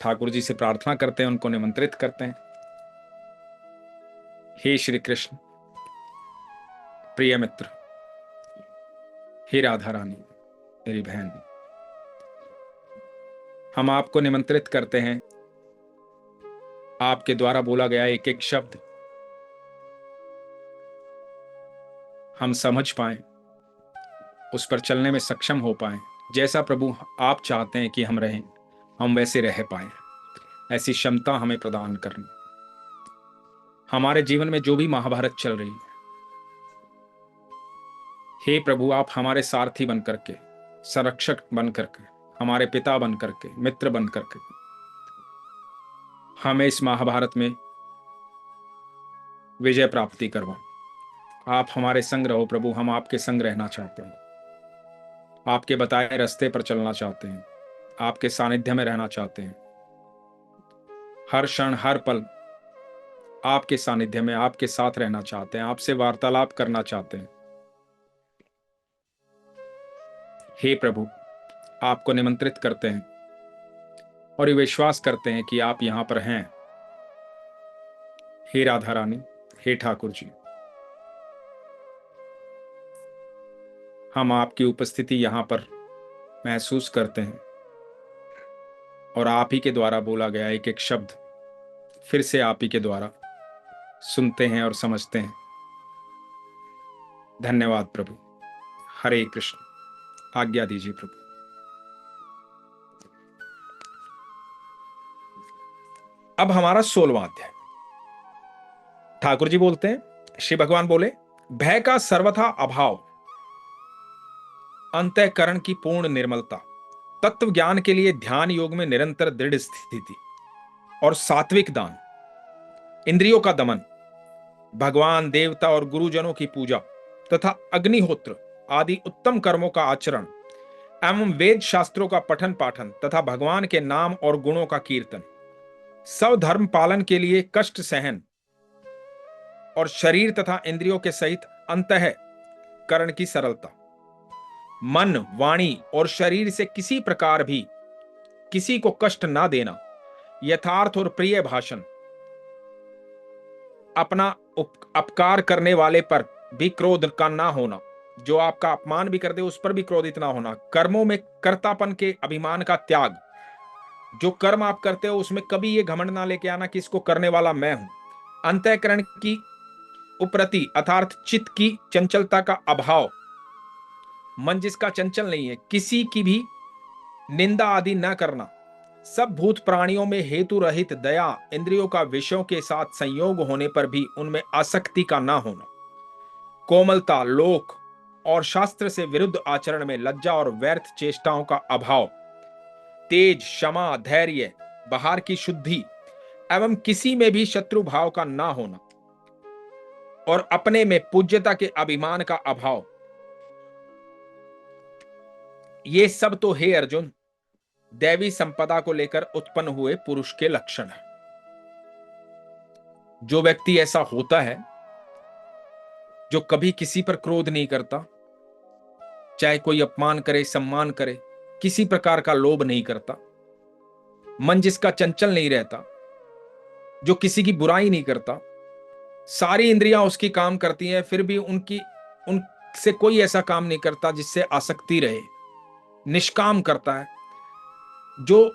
ठाकुर जी से प्रार्थना करते हैं, उनको निमंत्रित करते हैं। हे श्री कृष्ण, प्रिय मित्र, हे राधा रानी, मेरी बहन, हम आपको निमंत्रित करते हैं। आपके द्वारा बोला गया एक एक शब्द हम समझ पाएं, उस पर चलने में सक्षम हो पाएं। जैसा प्रभु आप चाहते हैं कि हम रहें, हम वैसे रह पाएं, ऐसी क्षमता हमें प्रदान करनी। हमारे जीवन में जो भी महाभारत चल रही है, हे प्रभु, आप हमारे सारथी बन करके, संरक्षक बन करके, हमारे पिता बन करके, मित्र बन करके हमें इस महाभारत में विजय प्राप्ति करवाएं। आप हमारे संग रहो प्रभु, हम आपके संग रहना चाहते हैं, आपके बताए रास्ते पर चलना चाहते हैं, आपके सानिध्य में रहना चाहते हैं। हर क्षण हर पल आपके सानिध्य में, आपके साथ रहना चाहते हैं, आपसे वार्तालाप करना चाहते हैं। हे प्रभु, आपको निमंत्रित करते हैं और ये विश्वास करते हैं कि आप यहां पर हैं। हे राधा रानी, हे ठाकुर जी, हम आपकी उपस्थिति यहां पर महसूस करते हैं और आप ही के द्वारा बोला गया एक एक शब्द फिर से आप ही के द्वारा सुनते हैं और समझते हैं। धन्यवाद प्रभु। हरे कृष्ण। आज्ञा दीजिए प्रभु। अब हमारा 16वां अध्याय। ठाकुर जी बोलते हैं, श्री भगवान बोले, भय का सर्वथा अभाव, अंतःकरण की पूर्ण निर्मलता, तत्व ज्ञान के लिए ध्यान योग में निरंतर दृढ़ स्थिति और सात्विक दान, इंद्रियों का दमन, भगवान देवता और गुरुजनों की पूजा तथा अग्निहोत्र आदि उत्तम कर्मों का आचरण एवं वेद शास्त्रों का पठन पाठन तथा भगवान के नाम और गुणों का कीर्तन, सब धर्म पालन के लिए कष्ट सहन और शरीर तथा इंद्रियों के सहित अंतःकरण की सरलता, मन वाणी और शरीर से किसी प्रकार भी किसी को कष्ट ना देना, यथार्थ और प्रिय भाषण, अपना अपकार करने वाले पर भी क्रोध का ना होना, जो आपका अपमान भी कर दे उस पर भी क्रोधित ना होना, कर्मों में कर्तापन के अभिमान का त्याग, जो कर्म आप करते हो उसमें कभी ये घमंड ना लेके आना कि इसको करने वाला मैं हूं, अंतःकरण की उपरति अर्थात चित्त की चंचलता का अभाव, मन जिसका चंचल नहीं है, किसी की भी निंदा आदि न करना, सब भूत प्राणियों में हेतु रहित दया, इंद्रियों का विषयों के साथ संयोग होने पर भी उनमें आसक्ति का ना होना, कोमलता, लोक और शास्त्र से विरुद्ध आचरण में लज्जा और व्यर्थ चेष्टाओं का अभाव, तेज, क्षमा, धैर्य, बाहर की शुद्धि एवं किसी में भी शत्रु भाव का ना होना और अपने में पूज्यता के अभिमान का अभाव, ये सब तो हे अर्जुन दैवी संपदा को लेकर उत्पन्न हुए पुरुष के लक्षण है। जो व्यक्ति ऐसा होता है, जो कभी किसी पर क्रोध नहीं करता, चाहे कोई अपमान करे सम्मान करे, किसी प्रकार का लोभ नहीं करता, मन जिसका चंचल नहीं रहता, जो किसी की बुराई नहीं करता, सारी इंद्रियां उसकी काम करती हैं, फिर भी उनसे कोई ऐसा काम नहीं करता जिससे आसक्ति रहे, निष्काम करता है, जो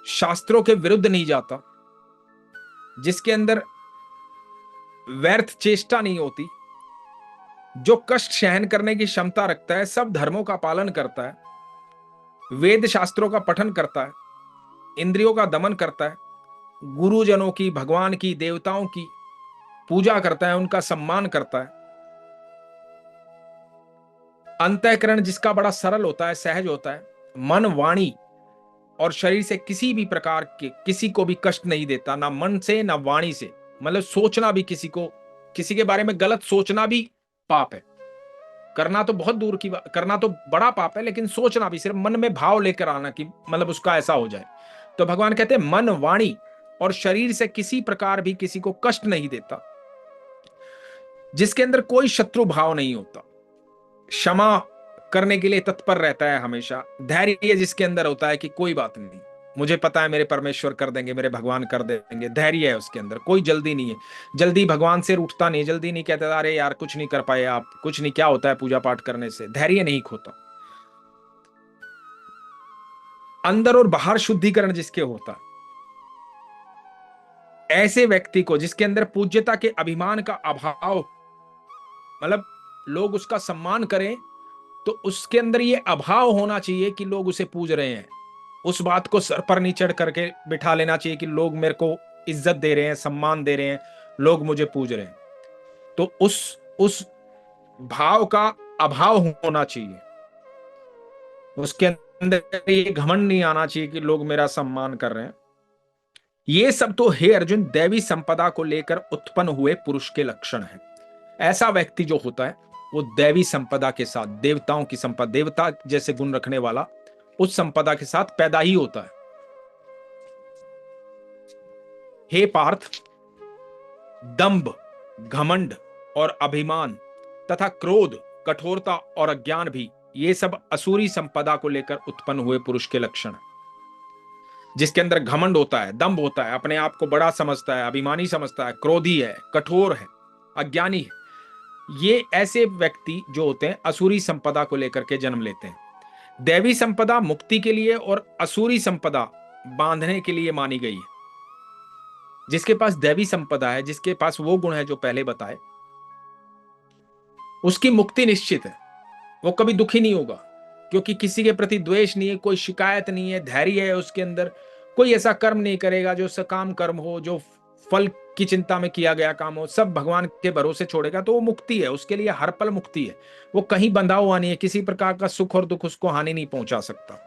शास्त्रों के विरुद्ध नहीं जाता, जिसके अंदर व्यर्थ चेष्टा नहीं होती, जो कष्ट सहन करने की क्षमता रखता है, सब धर्मों का पालन करता है, वेद शास्त्रों का पठन करता है, इंद्रियों का दमन करता है, गुरुजनों की, भगवान की, देवताओं की पूजा करता है, उनका सम्मान करता है, अंतःकरण जिसका बड़ा सरल होता है, सहज होता है, मन वाणी और शरीर से किसी भी प्रकार के किसी को भी कष्ट नहीं देता, ना मन से ना वाणी से, मतलब सोचना भी किसी के बारे में गलत सोचना भी पाप है, करना तो बहुत दूर की बात, करना तो बड़ा पाप है, लेकिन सोचना भी, सिर्फ मन में भाव लेकर आना कि मतलब उसका ऐसा हो जाए। तो भगवान कहते हैं मन वाणी और शरीर से किसी प्रकार भी किसी को कष्ट नहीं देता, जिसके अंदर कोई शत्रु भाव नहीं होता, क्षमा करने के लिए तत्पर रहता है हमेशा, धैर्य जिसके अंदर होता है कि कोई बात नहीं, मुझे पता है मेरे परमेश्वर कर देंगे, मेरे भगवान कर देंगे। धैर्य है उसके अंदर, कोई जल्दी नहीं है। जल्दी भगवान से रूठता नहीं, जल्दी नहीं कहता अरे यार कुछ नहीं कर पाए आप, कुछ नहीं, क्या होता है पूजा पाठ करने से। धैर्य नहीं खोता। अंदर और बाहर शुद्धिकरण जिसके होता है, ऐसे व्यक्ति को जिसके अंदर पूज्यता के अभिमान का अभाव, मतलब लोग उसका सम्मान करें तो उसके अंदर ये अभाव होना चाहिए कि लोग उसे पूज रहे हैं। उस बात को सर पर नहीं चढ़ करके बिठा लेना चाहिए कि लोग मेरे को इज्जत दे रहे हैं, सम्मान दे रहे हैं, लोग मुझे पूज रहे हैं। तो उस भाव का अभाव होना चाहिए। उसके अंदर ये घमंड नहीं आना चाहिए कि लोग मेरा सम्मान कर रहे हैं। ये सब तो हे अर्जुन दैवी संपदा को लेकर उत्पन्न हुए पुरुष के लक्षण हैं। ऐसा व्यक्ति जो होता है वो दैवी संपदा के साथ, देवताओं की संपदा, देवता जैसे गुण रखने वाला उस संपदा के साथ पैदा ही होता है। हे पार्थ, दंभ, घमंड और अभिमान तथा क्रोध, कठोरता और अज्ञान भी ये सब असुरी संपदा को लेकर उत्पन्न हुए पुरुष के लक्षण हैं। जिसके अंदर घमंड होता है, दंभ होता है, अपने आप को बड़ा समझता है, अभिमानी समझता है, क्रोधी है, कठोर है, अज्ञानी है, ये ऐसे व्यक्ति जो होते हैं असुरी संपदा को लेकर के जन्म लेते हैं। दैवी संपदा मुक्ति के लिए और असुरी संपदा बांधने के लिए मानी गई है। जिसके पास दैवी संपदा है, जिसके पास वो गुण है जो पहले बताए, उसकी मुक्ति निश्चित है। वो कभी दुखी नहीं होगा, क्योंकि किसी के प्रति द्वेष नहीं है, कोई शिकायत नहीं है, धैर्य है उसके अंदर। कोई ऐसा कर्म नहीं करेगा जो सकाम कर्म हो, जो फल की चिंता में किया गया काम हो, सब भगवान के भरोसे छोड़ेगा तो वो मुक्ति है, उसके लिए हर पल मुक्ति है। वो कहीं बंधा हुआ नहीं है, किसी प्रकार का सुख और दुख उसको हानि नहीं पहुंचा सकता।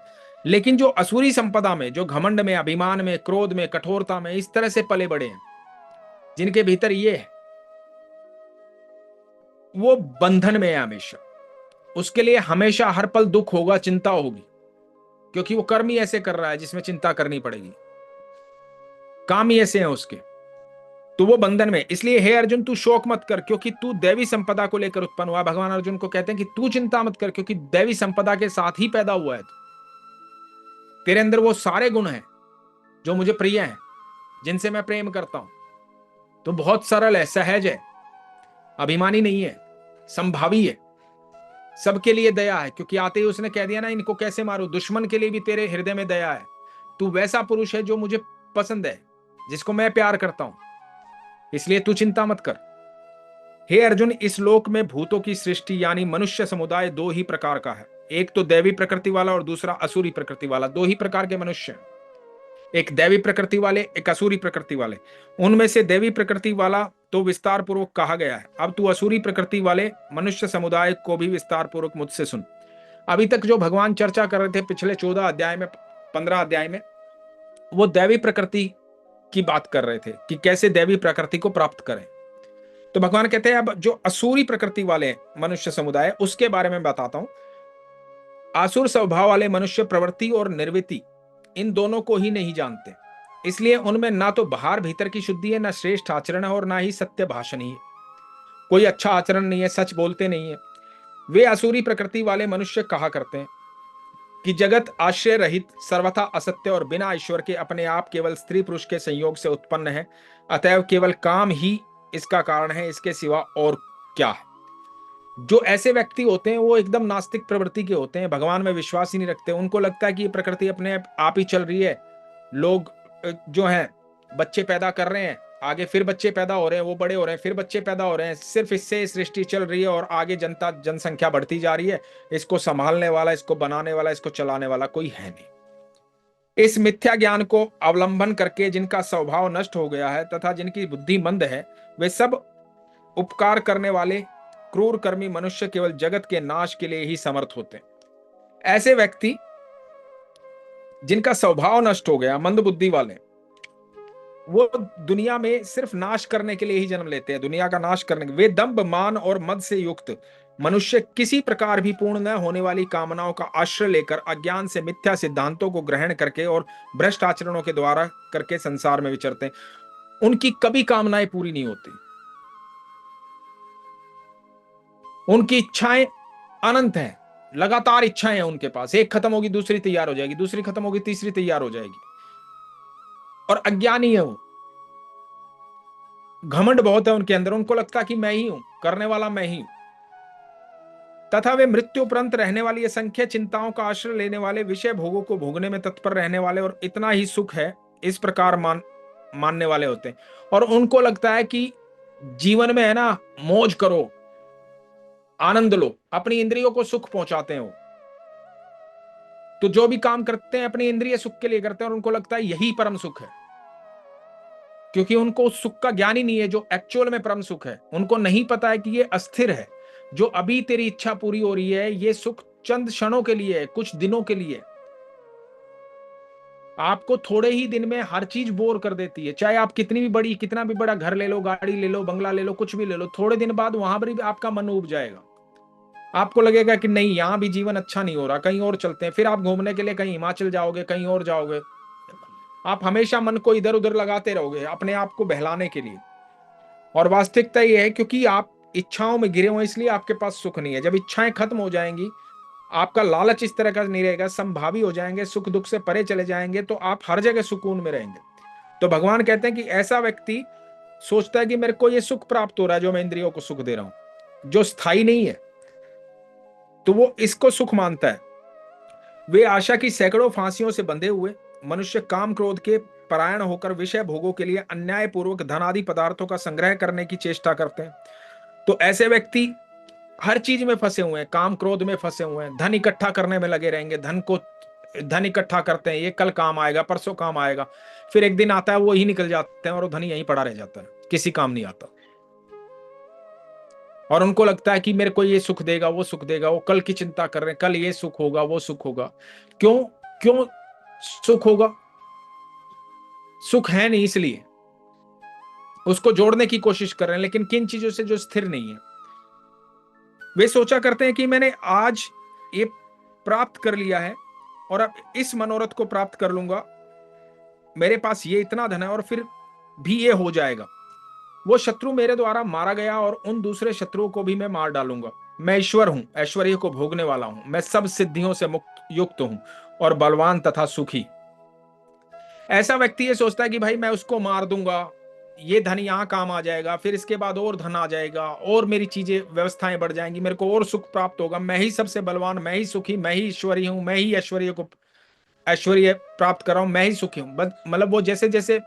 लेकिन जो असुरी संपदा में, जो घमंड में, अभिमान में, क्रोध में, कठोरता में इस तरह से पले बड़े हैं, जिनके भीतर ये है, वो बंधन में है हमेशा। उसके लिए हमेशा हर पल दुख होगा, चिंता होगी, क्योंकि वो कर्म ही ऐसे कर रहा है जिसमें चिंता करनी पड़ेगी, काम ही ऐसे हैं उसके। तो वो बंधन में। इसलिए हे अर्जुन तू शोक मत कर, क्योंकि तू दैवी संपदा को लेकर उत्पन्न हुआ। भगवान अर्जुन को कहते हैं कि तू चिंता मत कर, क्योंकि दैवी संपदा के साथ ही पैदा हुआ है तू। तेरे अंदर वो सारे गुण हैं जो मुझे प्रिय हैं, जिनसे मैं प्रेम करता हूं। तो बहुत सरल है, सहज है, अभिमानी नहीं है, संभावी है, सबके लिए दया है। क्योंकि आते ही उसने कह दिया ना, इनको कैसे मारूं, दुश्मन के लिए भी तेरे हृदय में दया है। तू वैसा पुरुष है जो मुझे पसंद है, जिसको मैं प्यार करता हूं, इसलिए तू चिंता मत कर। हे अर्जुन, इस लोक में भूतों की सृष्टि यानी मनुष्य समुदाय दो ही प्रकार का है। एक तो दैवी प्रकृति वाला और दूसरा असुरी प्रकृति वाला। दो ही प्रकार के मनुष्य हैं, एक दैवी प्रकृति वाले, एक असुरी प्रकृति वाले। उनमें से दैवी प्रकृति वाला तो विस्तार पूर्वक कहा गया है। अब तू असुरी प्रकृति वाले मनुष्य समुदाय को भी विस्तार पूर्वक मुझसे सुन। अभी तक जो भगवान चर्चा कर रहे थे पिछले 14 अध्याय में, 15 अध्याय में, वो दैवी प्रकृति की बात कर रहे थे कि कैसे दैवी प्रकृति को प्राप्त करें। तो भगवान कहते हैं अब जो असुरी प्रकृति वाले मनुष्य समुदाय, उसके बारे में बताता हूं। आसुर स्वभाव वाले मनुष्य प्रवृत्ति और निर्वृत्ति इन दोनों को ही नहीं जानते, इसलिए उनमें ना तो बाहर भीतर की शुद्धि है, ना श्रेष्ठ आचरण है, और ना ही सत्य भाषण ही है। कोई अच्छा आचरण नहीं है, सच बोलते नहीं है। वे असुरी प्रकृति वाले मनुष्य कहा करते हैं कि जगत आश्रय रहित, सर्वथा असत्य और बिना ईश्वर के अपने आप केवल स्त्री पुरुष के संयोग से उत्पन्न है, अतएव केवल काम ही इसका कारण है, इसके सिवा और क्या है। जो ऐसे व्यक्ति होते हैं वो एकदम नास्तिक प्रवृत्ति के होते हैं, भगवान में विश्वास ही नहीं रखते। उनको लगता है कि ये प्रकृति अपने आप ही चल रही है, लोग जो हैं बच्चे पैदा कर रहे हैं, आगे फिर बच्चे पैदा हो रहे हैं, वो बड़े हो रहे हैं, फिर बच्चे पैदा हो रहे हैं, सिर्फ इससे सृष्टि चल रही है और आगे जनसंख्या बढ़ती जा रही है। इसको संभालने वाला, इसको बनाने वाला, इसको चलाने वाला कोई है नहीं। इस मिथ्या ज्ञान को अवलंबन करके जिनका स्वभाव नष्ट हो गया है तथा जिनकी बुद्धि मंद है, वे सब उपकार करने वाले क्रूर कर्मी मनुष्य केवल जगत के नाश के लिए ही समर्थ होते हैं। ऐसे व्यक्ति जिनका स्वभाव नष्ट हो गया, मंद बुद्धि वाले, वो दुनिया में सिर्फ नाश करने के लिए ही जन्म लेते हैं, दुनिया का नाश करने के। वे दंभ, मान और मद से युक्त मनुष्य किसी प्रकार भी पूर्ण न होने वाली कामनाओं का आश्रय लेकर अज्ञान से मिथ्या सिद्धांतों को ग्रहण करके और भ्रष्ट आचरणों के द्वारा करके संसार में विचरते हैं। उनकी कभी कामनाएं पूरी नहीं होती, उनकी इच्छाएं अनंत हैं, लगातार इच्छाएं हैं उनके पास। एक खत्म होगी दूसरी तैयार हो जाएगी, दूसरी खत्म होगी तीसरी तैयार हो जाएगी। और अज्ञानी है वो, घमंड बहुत है उनके अंदर, उनको लगता है कि मैं ही हूं, करने वाला मैं ही हूं। तथा वे मृत्यु उपरांत रहने वाली असंख्य चिंताओं का आश्रय लेने वाले, विषय भोगों को भोगने में तत्पर रहने वाले और इतना ही सुख है इस प्रकार मानने वाले होते हैं। और उनको लगता है कि जीवन में है ना, मौज करो, आनंद लो, अपनी इंद्रियों को सुख पहुंचाते हैं वो। तो जो भी काम करते हैं अपनी इंद्रिय सुख के लिए करते हैं और उनको लगता है यही परम सुख है, क्योंकि उनको उस सुख का ज्ञान ही नहीं है जो एक्चुअल में परम सुख है। उनको नहीं पता है कि ये अस्थिर है, जो अभी तेरी इच्छा पूरी हो रही है, ये सुख चंद क्षणों के लिए है, कुछ दिनों के लिए। आपको थोड़े ही दिन में हर चीज बोर कर देती है, चाहे आप कितना भी बड़ा घर ले लो, गाड़ी ले लो, बंगला ले लो, कुछ भी ले लो, थोड़े दिन बाद वहां पर भी आपका मन उब जाएगा। आपको लगेगा कि नहीं, यहां भी जीवन अच्छा नहीं हो रहा, कहीं और चलते हैं। फिर आप घूमने के लिए कहीं हिमाचल जाओगे, कहीं और जाओगे। आप हमेशा मन को इधर उधर लगाते रहोगे अपने आप को बहलाने के लिए। और वास्तविकता ये है, क्योंकि आप इच्छाओं में गिरे हुए, इसलिए आपके पास सुख नहीं है। जब इच्छाएं खत्म हो जाएंगी, आपका लालच इस तरह का नहीं रहेगा, संभावी हो जाएंगे, सुख दुख से परे चले जाएंगे, तो आप हर जगह सुकून में रहेंगे। तो भगवान कहते हैं कि ऐसा व्यक्ति सोचता है कि मेरे को ये सुख प्राप्त हो रहा है जो मैं इंद्रियों को सुख दे रहा हूं, जो स्थायी नहीं है, तो वो इसको सुख मानता है। वे आशा की सैकड़ों फांसियों से बंधे हुए मनुष्य काम क्रोध के परायण होकर विषय भोगों के लिए अन्याय पूर्वक धन आदि पदार्थों का संग्रह करने की चेष्टा करते हैं। तो ऐसे व्यक्ति हर चीज में फंसे हुए हैं, काम क्रोध में फंसे हुए हैं, धन इकट्ठा करने में लगे रहेंगे, धन इकट्ठा करते हैं, ये कल काम आएगा, परसों काम आएगा, फिर एक दिन आता है वो ही निकल जाते हैं और वो धन यहीं पड़ा रह जाता है, किसी काम नहीं आता। और उनको लगता है कि मेरे को ये सुख देगा, वो सुख देगा, वो कल की चिंता कर रहे हैं, कल ये सुख होगा, वो सुख होगा। क्यों? क्यों सुख होगा? सुख है नहीं, इसलिए उसको जोड़ने की कोशिश कर रहे हैं, लेकिन किन चीजों से जो स्थिर नहीं है। वे सोचा करते हैं कि मैंने आज ये प्राप्त कर लिया है और अब इस मनोरथ को प्राप्त कर लूंगा, मेरे पास ये इतना धन है और फिर भी ये हो जाएगा। वो शत्रु मेरे द्वारा मारा गया और उन दूसरे शत्रुओं को भी मैं मार डालूंगा। मैं ईश्वर हूं, ऐश्वर्य को भोगने वाला हूं, मैं सब सिद्धियों से मुक्त युक्त हूं और बलवान तथा सुखी। ऐसा व्यक्ति ये सोचता है कि भाई मैं उसको मार दूंगा, ये धन यहां काम आ जाएगा, फिर इसके बाद और धन आ जाएगा और मेरी चीजें व्यवस्थाएं बढ़ जाएंगी, मेरे को और सुख प्राप्त होगा, मैं ही सबसे बलवान, मैं ही सुखी, मैं ही ईश्वरी हूं, मैं ही ऐश्वर्य प्राप्त कर रहा हूं, मैं ही सुखी हूं। मतलब वो जैसे जैसे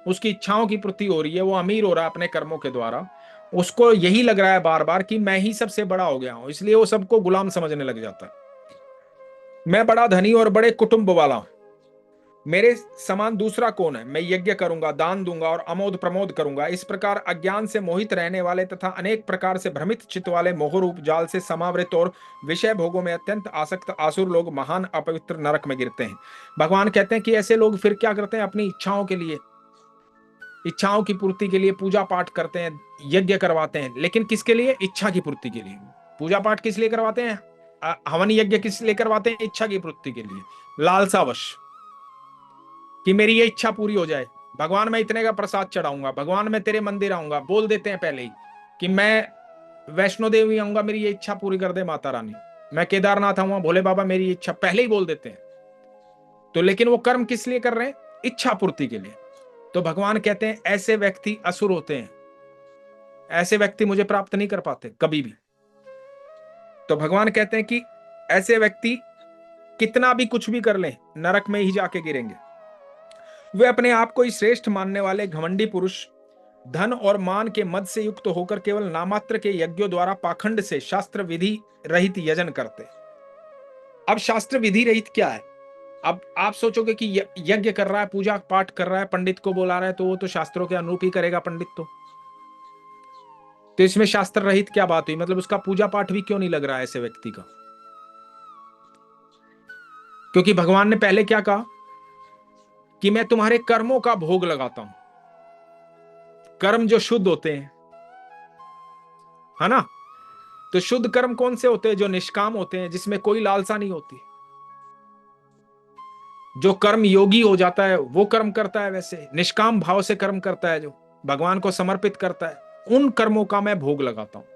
उसकी इच्छाओं की पूर्ति हो रही है, वो अमीर हो रहा है अपने कर्मों के द्वारा, उसको यही लग रहा है बार बार कि मैं ही सबसे बड़ा हो गया हूं, इसलिए वो सबको गुलाम समझने लग जाता है। मैं बड़ा धनी और बड़े कुटुंब वाला हूं, मेरे समान दूसरा कौन है, मैं यज्ञ करूंगा, दान दूंगा और अमोद प्रमोद करूंगा। इस प्रकार अज्ञान से मोहित रहने वाले तथा अनेक प्रकार से भ्रमित चित्त वाले मोहरूप जाल से समावृत और विषय भोगों में अत्यंत आसक्त आसुर लोग महान अपवित्र नरक में गिरते हैं। भगवान कहते हैं कि ऐसे लोग फिर क्या करते हैं, अपनी इच्छाओं के लिए, इच्छाओं की पूर्ति के लिए पूजा पाठ करते हैं, यज्ञ करवाते हैं, लेकिन किसके लिए? इच्छा की पूर्ति के लिए। पूजा पाठ किस लिए करवाते हैं? हवन यज्ञ किस लिए करवाते हैं? इच्छा की पूर्ति के लिए, लालसावश, कि मेरी ये इच्छा पूरी हो जाए, भगवान मैं इतने का प्रसाद चढ़ाऊंगा, भगवान मैं तेरे मंदिर आऊंगा। बोल देते हैं पहले ही कि मैं वैष्णो देवी आऊंगा, मेरी ये इच्छा पूरी कर दे माता रानी, मैं केदारनाथ आऊंगा, भोले बाबा मेरी इच्छा, पहले ही बोल देते हैं। तो लेकिन वो कर्म किस लिए कर रहे हैं? इच्छा पूर्ति के लिए। तो भगवान कहते हैं ऐसे व्यक्ति असुर होते हैं, ऐसे व्यक्ति मुझे प्राप्त नहीं कर पाते कभी भी। तो भगवान कहते हैं कि ऐसे व्यक्ति कितना भी कुछ भी कर लें, नरक में ही जाके गिरेंगे। वे अपने आप को ही श्रेष्ठ मानने वाले घमंडी पुरुष धन और मान के मद से युक्त होकर केवल नामात्र के यज्ञों द्वारा पाखंड से शास्त्र विधि रहित यजन करते। अब शास्त्र विधि रहित क्या है? अब आप सोचोगे कि यज्ञ कर रहा है, पूजा पाठ कर रहा है, पंडित को बुला रहा है, तो वो तो शास्त्रों के अनुरूप ही करेगा पंडित। तो इसमें शास्त्र रहित क्या बात हुई? मतलब उसका पूजा पाठ भी क्यों नहीं लग रहा है ऐसे व्यक्ति का? क्योंकि भगवान ने पहले क्या कहा कि मैं तुम्हारे कर्मों का भोग लगाता हूं। कर्म जो शुद्ध होते हैं, है ना, तो शुद्ध कर्म कौन से होते हैं? जो निष्काम होते हैं, जिसमें कोई लालसा नहीं होती। जो कर्म योगी हो जाता है वो कर्म करता है, वैसे निष्काम भाव से कर्म करता है, जो भगवान को समर्पित करता है, उन कर्मों का मैं भोग लगाता हूं।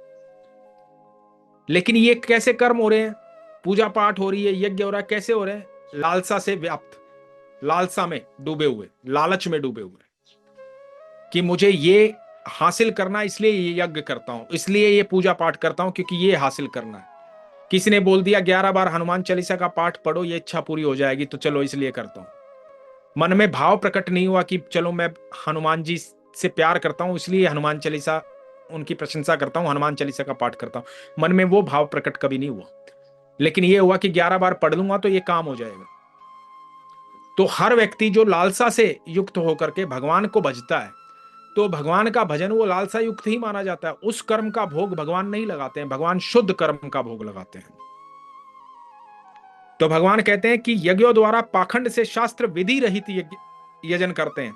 लेकिन ये कैसे कर्म हो रहे हैं? पूजा पाठ हो रही है, यज्ञ हो रहा है, कैसे हो रहे हैं? लालसा से व्याप्त, लालसा में डूबे हुए, लालच में डूबे हुए कि मुझे ये हासिल करना, इसलिए ये यज्ञ करता हूं, इसलिए ये पूजा पाठ करता हूं, क्योंकि ये हासिल करना है। किसी ने बोल दिया 11 बार हनुमान चालीसा का पाठ पढ़ो, ये इच्छा पूरी हो जाएगी, तो चलो इसलिए करता हूं। मन में भाव प्रकट नहीं हुआ कि चलो मैं हनुमान जी से प्यार करता हूं, इसलिए हनुमान चालीसा, उनकी प्रशंसा करता हूं, हनुमान चालीसा का पाठ करता हूं। मन में वो भाव प्रकट कभी नहीं हुआ, लेकिन ये हुआ कि 11 बार पढ़ लूंगा तो ये काम हो जाएगा। तो हर व्यक्ति जो लालसा से युक्त होकर के भगवान को भजता है, तो भगवान का भजन वो लालसा युक्त ही माना जाता है। उस कर्म का भोग भगवान नहीं लगाते हैं, भगवान शुद्ध कर्म का भोग लगाते हैं। तो भगवान कहते हैं कि यज्ञों द्वारा पाखंड से शास्त्र विधि रहित यजन करते हैं।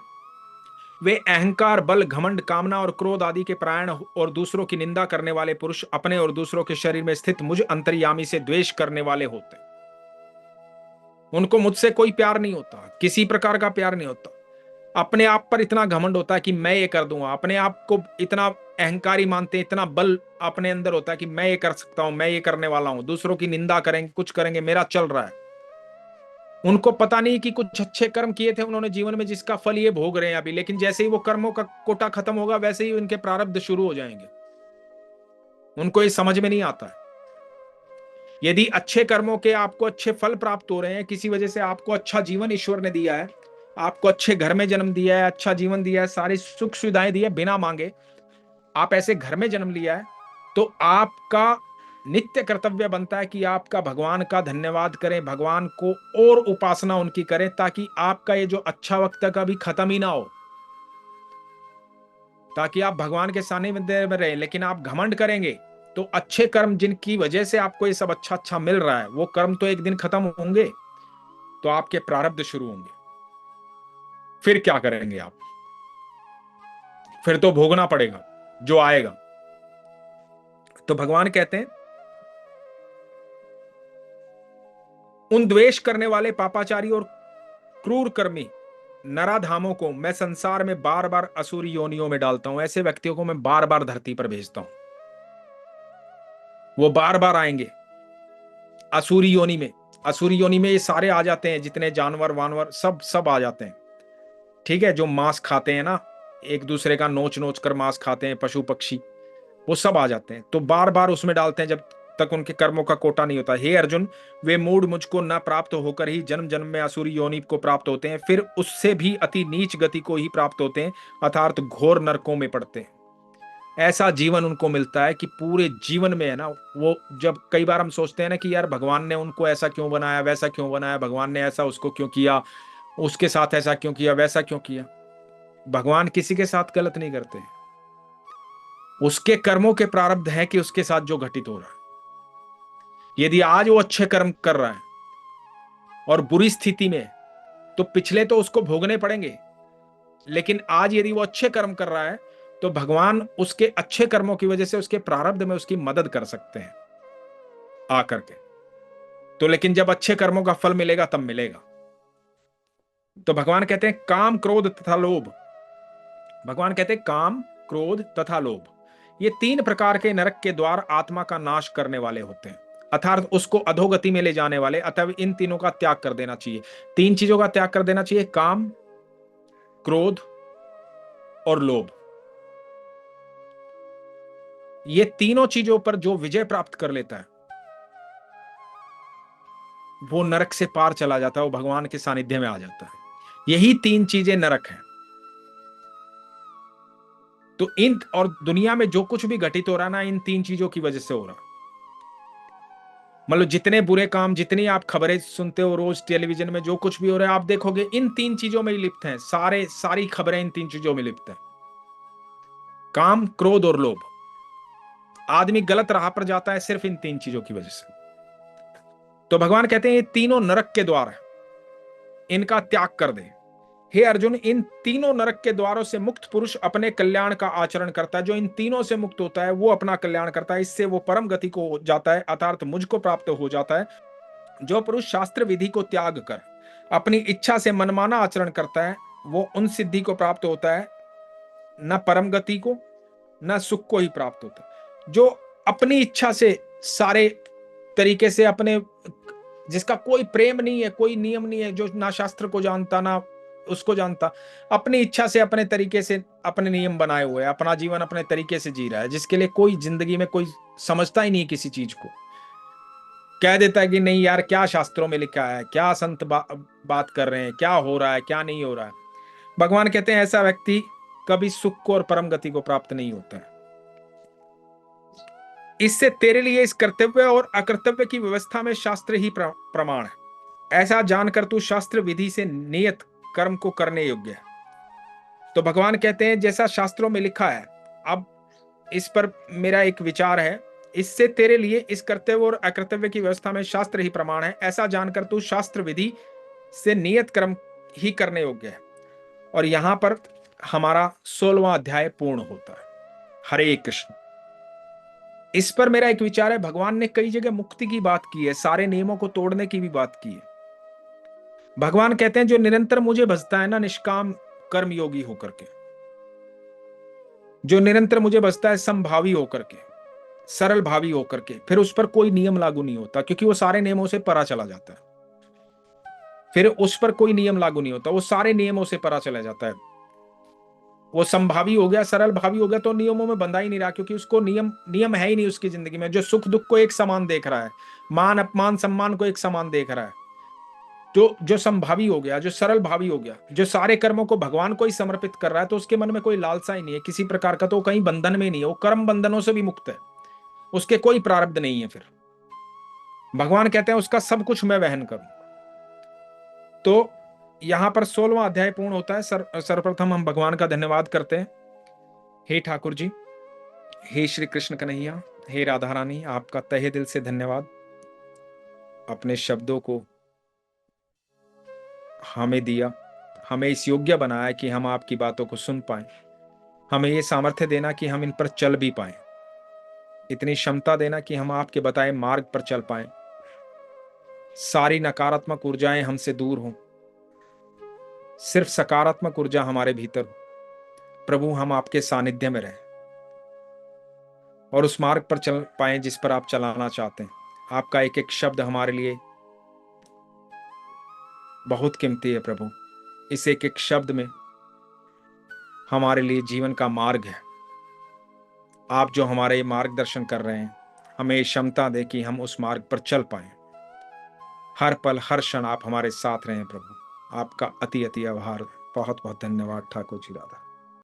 वे अहंकार, बल, घमंड, कामना और क्रोध आदि के प्राण और दूसरों की निंदा करने वाले पुरुष अपने और दूसरों के शरीर में स्थित मुझ अंतर्यामी से द्वेष करने वाले होते हैं। उनको मुझसे कोई प्यार नहीं होता, किसी प्रकार का प्यार नहीं होता। अपने आप पर इतना घमंड होता है कि मैं ये कर दूंगा, अपने आप को इतना अहंकारी मानते हैं, इतना बल अपने अंदर होता है कि मैं ये कर सकता हूं, मैं ये करने वाला हूं, दूसरों की निंदा करेंगे, कुछ करेंगे, मेरा चल रहा है। उनको पता नहीं कि कुछ अच्छे कर्म किए थे उन्होंने जीवन में, जिसका फल ये भोग रहे हैं अभी, लेकिन जैसे ही वो कर्मों का कोटा खत्म होगा वैसे ही उनके प्रारब्ध शुरू हो जाएंगे। उनको ये समझ में नहीं आता है। यदि अच्छे कर्मों के आपको अच्छे फल प्राप्त हो रहे हैं, किसी वजह से आपको अच्छा जीवन ईश्वर ने दिया है, आपको अच्छे घर में जन्म दिया है, अच्छा जीवन दिया है, सारी सुख सुविधाएं दी है बिना मांगे, आप ऐसे घर में जन्म लिया है, तो आपका नित्य कर्तव्य बनता है कि आपका भगवान का धन्यवाद करें, भगवान को और उपासना उनकी करें, ताकि आपका ये जो अच्छा वक्त है कभी खत्म ही ना हो, ताकि आप भगवान के सानिध्य में रहें। लेकिन आप घमंड करेंगे तो अच्छे कर्म जिनकी वजह से आपको ये सब अच्छा अच्छा मिल रहा है, वो कर्म तो एक दिन खत्म होंगे, तो आपके प्रारब्ध शुरू होंगे। फिर क्या करेंगे आप? फिर तो भोगना पड़ेगा जो आएगा। तो भगवान कहते हैं उन द्वेष करने वाले पापाचारी और क्रूर कर्मी नराधामों को मैं संसार में बार बार असुरी योनियों में डालता हूं। ऐसे व्यक्तियों को मैं बार बार धरती पर भेजता हूं, वो बार बार आएंगे असुरी योनि में। असुरी योनि में ये सारे आ जाते हैं, जितने जानवर वानवर सब सब आ जाते हैं, ठीक है, जो मांस खाते हैं ना, एक दूसरे का नोच नोच कर मांस खाते हैं, पशु पक्षी, वो सब आ जाते हैं। तो बार बार उसमें डालते हैं जब तक उनके कर्मों का कोटा नहीं होता। हे अर्जुन, वे मूढ़ मुझको न प्राप्त होकर ही जन्म जन्म में असुरी योनि को प्राप्त होते हैं, फिर उससे भी अति नीच गति को ही प्राप्त होते हैं, अर्थात घोर नरकों में पड़ते हैं। ऐसा जीवन उनको मिलता है कि पूरे जीवन में है ना, वो जब कई बार हम सोचते हैं ना कि यार भगवान ने उनको ऐसा क्यों बनाया, वैसा क्यों बनाया, भगवान ने ऐसा उसको क्यों किया, उसके साथ ऐसा क्यों किया, वैसा क्यों किया। भगवान किसी के साथ गलत नहीं करते, उसके कर्मों के प्रारब्ध है कि उसके साथ जो घटित हो रहा है। यदि आज वो अच्छे कर्म कर रहा है और बुरी स्थिति में, तो पिछले तो उसको भोगने पड़ेंगे, लेकिन आज यदि वो अच्छे कर्म कर रहा है तो भगवान उसके अच्छे कर्मों की वजह से उसके प्रारब्ध में उसकी मदद कर सकते हैं आकर के। तो लेकिन जब अच्छे कर्मों का फल मिलेगा तब मिलेगा। तो भगवान कहते हैं काम, क्रोध तथा लोभ। भगवान कहते हैं काम, क्रोध तथा लोभ, ये तीन प्रकार के नरक के द्वार आत्मा का नाश करने वाले होते हैं, अर्थात उसको अधोगति में ले जाने वाले। अतः इन तीनों का त्याग कर देना चाहिए। तीन चीजों का त्याग कर देना चाहिए, काम, क्रोध और लोभ। ये तीनों चीजों पर जो विजय प्राप्त कर लेता है वो नरक से पार चला जाता है, वो भगवान के सानिध्य में आ जाता है। यही तीन चीजें नरक हैं। तो इन और दुनिया में जो कुछ भी घटित हो रहा है ना, इन तीन चीजों की वजह से हो रहा है। मतलब जितने बुरे काम, जितनी आप खबरें सुनते हो रोज टेलीविजन में, जो कुछ भी हो रहा है आप देखोगे इन तीन चीजों में ही लिप्त हैं। सारी खबरें इन तीन चीजों में लिप्त हैं, काम, क्रोध और लोभ। आदमी गलत राह पर जाता है सिर्फ इन तीन चीजों की वजह से। तो भगवान कहते हैं ये तीनों नरक के द्वार है, इनका त्याग कर दे। हे अर्जुन, इन तीनों नरक के द्वारों से मुक्त पुरुष अपने कल्याण का आचरण करता है। जो इन तीनों से मुक्त होता है वो अपना कल्याण करता है, इससे वो परम गति को जाता है, अर्थात मुझको प्राप्त हो जाता है। जो पुरुष शास्त्र विधि को त्याग कर अपनी इच्छा से मनमाना आचरण करता है, वो उन सिद्धि को प्राप्त होता है, न परम गति को न सुख को ही प्राप्त होता है। जो अपनी इच्छा से सारे तरीके से अपने जिसका कोई प्रेम नहीं है, कोई नियम नहीं है, जो ना शास्त्र को जानता ना उसको जानता, अपनी इच्छा से अपने तरीके से अपने नियम बनाए हुए है, अपना जीवन अपने तरीके से जी रहा है, जिसके लिए कोई जिंदगी में कोई समझता ही नहीं किसी चीज को। कह देता है कि नहीं यार, क्या शास्त्रों में लिखा है, क्या संत बात कर रहे हैं, क्या हो रहा है क्या नहीं हो रहा है। भगवान कहते हैं ऐसा व्यक्ति कभी सुख को और परम गति को प्राप्त नहीं होता है। इससे तेरे लिए इस कर्तव्य और अकर्तव्य की व्यवस्था में शास्त्र ही प्रमाण है। ऐसा जानकर तू शास्त्र विधि से नियत कर्म को करने योग्य है। तो भगवान कहते हैं जैसा शास्त्रों में लिखा है, अब इस पर मेरा एक विचार है, इससे तेरे लिए इस कर्तव्य और अकर्तव्य की व्यवस्था में शास्त्र ही प्रमाण है। ऐसा जानकर तू शास्त्र विधि से नियत कर्म ही करने योग्य है। और यहां पर हमारा 16वां अध्याय पूर्ण होता है। हरे कृष्ण। इस पर मेरा एक विचार है, भगवान ने कई जगह मुक्ति की बात की है, सारे नियमों को तोड़ने की भी बात की है। भगवान कहते हैं जो निरंतर मुझे भजता है ना, निष्काम कर्म योगी होकर के, जो निरंतर मुझे भजता है समभावी होकर के, सरल भावी होकर के, फिर उस पर कोई नियम लागू नहीं होता, क्योंकि वो सारे नियमों से परा चला जाता है। फिर उस पर कोई नियम लागू नहीं होता, वो सारे नियमों से परा चला जाता है। वो समभावी हो गया, सरल भावी हो गया, तो नियमों में बंधा ही नहीं रहा, क्योंकि उसको नियम है ही नहीं उसकी जिंदगी में। जो सुख दुख को एक समान देख रहा है, मान अपमान सम्मान को एक समान देख रहा है, जो संभावी हो गया, जो सरल भावी हो गया, जो सारे कर्मों को भगवान को ही समर्पित कर रहा है, तो उसके मन में कोई लालसा ही नहीं है किसी प्रकार का, तो कहीं बंधन में नहीं है, वो कर्म बंधनों से भी मुक्त है, उसके कोई प्रारब्ध नहीं है। फिर भगवान कहते हैं उसका सब कुछ मैं वहन करूं। तो यहां पर 16वां अध्याय पूर्ण होता है। सर्वप्रथम हम भगवान का धन्यवाद करते हैं। हे ठाकुर जी, हे श्री कृष्ण कन्हैया, हे राधा रानी, आपका तहे दिल से धन्यवाद। अपने शब्दों को हमें दिया, हमें इस योग्य बनाया कि हम आपकी बातों को सुन पाए, हमें ये सामर्थ्य देना कि हम इन पर चल भी पाए, इतनी क्षमता देना कि हम आपके बताए मार्ग पर चल पाए, सारी नकारात्मक ऊर्जाएं हमसे दूर हों, सिर्फ सकारात्मक ऊर्जा हमारे भीतर हो। प्रभु, हम आपके सानिध्य में रहें और उस मार्ग पर चल पाए जिस पर आप चलाना चाहते हैं। आपका एक एक शब्द हमारे लिए बहुत कीमती है प्रभु। इस एक एक शब्द में हमारे लिए जीवन का मार्ग है। आप जो हमारे मार्गदर्शन कर रहे हैं, हमें क्षमता दे कि हम उस मार्ग पर चल पाए। हर पल हर क्षण आप हमारे साथ रहें प्रभु। आपका अति अति आभार। बहुत बहुत धन्यवाद ठाकुर जी राधा।